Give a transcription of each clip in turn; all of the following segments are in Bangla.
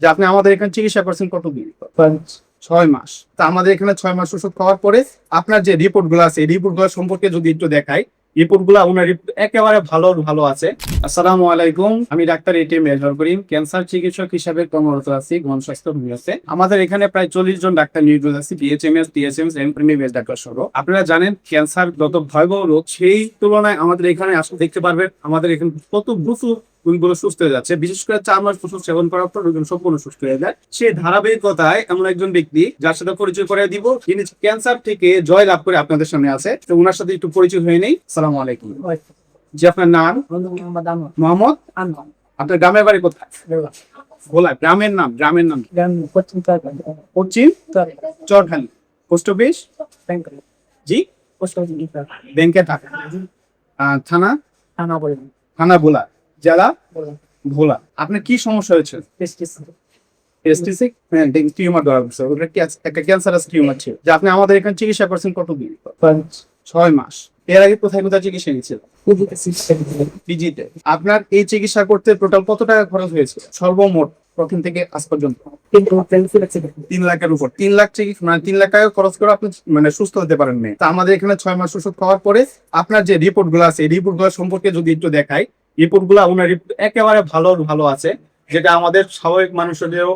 যে আপনি আমাদের এখানে চিকিৎসা করছেন কতদিন? 6 মাস। তা আমাদের এখানে 6 মাস ওষুধ খাওয়ার পরে আপনার যে রিপোর্ট গুলো আছে এই রিপোর্ট গুলো সম্পর্কে যদি একটু দেখাই, রিপোর্ট গুলো ওনার একেবারে ভালো ভালো আছে। আসসালামু আলাইকুম, আমি ডাক্তার এটিএম মেজর করিম, ক্যান্সার চিকিৎসক হিসাবে কর্মরত আছি গণস্বাস্থ্য বিভাগে। আমাদের এখানে প্রায় 40 জন ডাক্তার নিয়োজিত আছে, বিএচএমএস, টিএসএমএস, এমবিবিএস ডাক্তার সহ। আপনারা জানেন ক্যান্সার যত ভয়াবহ রোগ, সেই তুলনায় আমাদের এখানে আসলে দেখতে পারবেন আমাদের এখানে কত দ্রুত রোগীগুলো সুস্থ হয়ে যাচ্ছে। বিশেষ করে 4 মাস ওষুধ সেবন করার পর রোগী সম্পূর্ণ সুস্থ হয়ে যায়। সেই ধারাবাহিকতায় এমন একজন ব্যক্তি যার সাথে পরিচয় করে দিব, যিনি ক্যান্সার থেকে জয় লাভ করে আপনাদের সামনে আছে। তো ওনার সাথে একটু পরিচয় হয়ে নেই। আসসালামু আলাইকুম। জি, আপনার নাম? মোহাম্মদ। আপনার গ্রামের বাড়ি কোথায়? ভোলা। গ্রামের নাম? গ্রামের নাম পশ্চিম চরখালি। Post office? জি, ব্যাংকে টাকা। থানা? থানা ভোলা। জেলা? ভোলা। আপনার কি সমস্যা হয়েছে? টেস্টিসিক টিউমার ধরা পড়ছে। ওটা কি একটা ক্যান্সারাস টিউমার ছিল। যে আপনি আমাদের এখানে চিকিৎসা করছেন কতদিন? 6 মাস। এর আগে কোথায় কোথায় চিকিৎসা নিয়েছিল? পিজিতে। আপনার এই চিকিৎসা করতে টোটাল কত টাকা খরচ হয়েছে সর্বমোট প্রথম থেকে আজ পর্যন্ত? 3 লাখের উপর। 3 লাখ মানে 3 লাখ টাকা খরচ করে আপনি মানে সুস্থ হতে পারেন না। তা আমাদের এখানে 6 মাস ওষুধ খাওয়ার পরে আপনার যে রিপোর্ট গুলো আছে এই রিপোর্ট গুলো সম্পর্কে যদি একটু দেখাই, রিপোর্ট গুলো ওনার একেবারে ভালো ভালো আছে, যেটা আমাদের স্বাভাবিক মানুষদেরও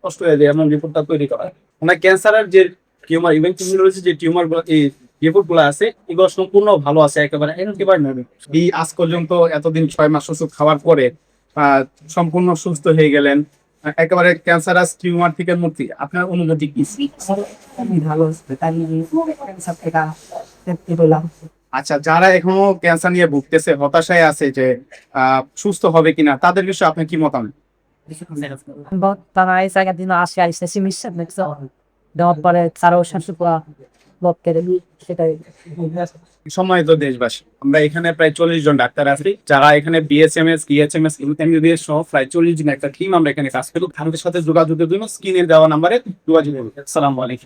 কষ্ট হয়ে যায় এমন রিপোর্টটা তৈরি করা। ওনার ক্যান্সারের যে টিউমার ইভেন্টুলার যে টিউমার গুলো এই রিপোর্ট গুলো আছে এগুলো সম্পূর্ণ ভালো আছে, একেবারে একেবারে নয়। এই আজ পর্যন্ত এতদিন 6 মাস ওষুধ খাওয়ার পরে সম্পূর্ণ সুস্থ হয়ে গেলেন, একেবারে ক্যান্সারাস টিউমার থেকে মুক্তি। আপনার অনুভূতি কি? আচ্ছা, যারা এখনো ক্যান্সার নিয়ে ভুগতেছে, হতাশায় আছে যে সুস্থ হবে কিনা, তাদের বিষয়ে আপনি কি মতামত? Botava essa gatina acha isso se me chama que só dá para tsara o shansu pa bokke de সেটাই সম্মানিত দেশবাসী, আমরা এখানে প্রায় 40 জন ডাক্তার আছি, যারা এখানে বিএসএমএস, ডিএচএমএস, এমবিবিএস সহ প্রায় 40 জন একটা টিম আমরা এখানে কাজ করি। আমাদের সাথে যোগাযোগের জন্য স্ক্রিনে দেওয়া নাম্বারে যোগাযোগ করুন। আসসালামু আলাইকুম।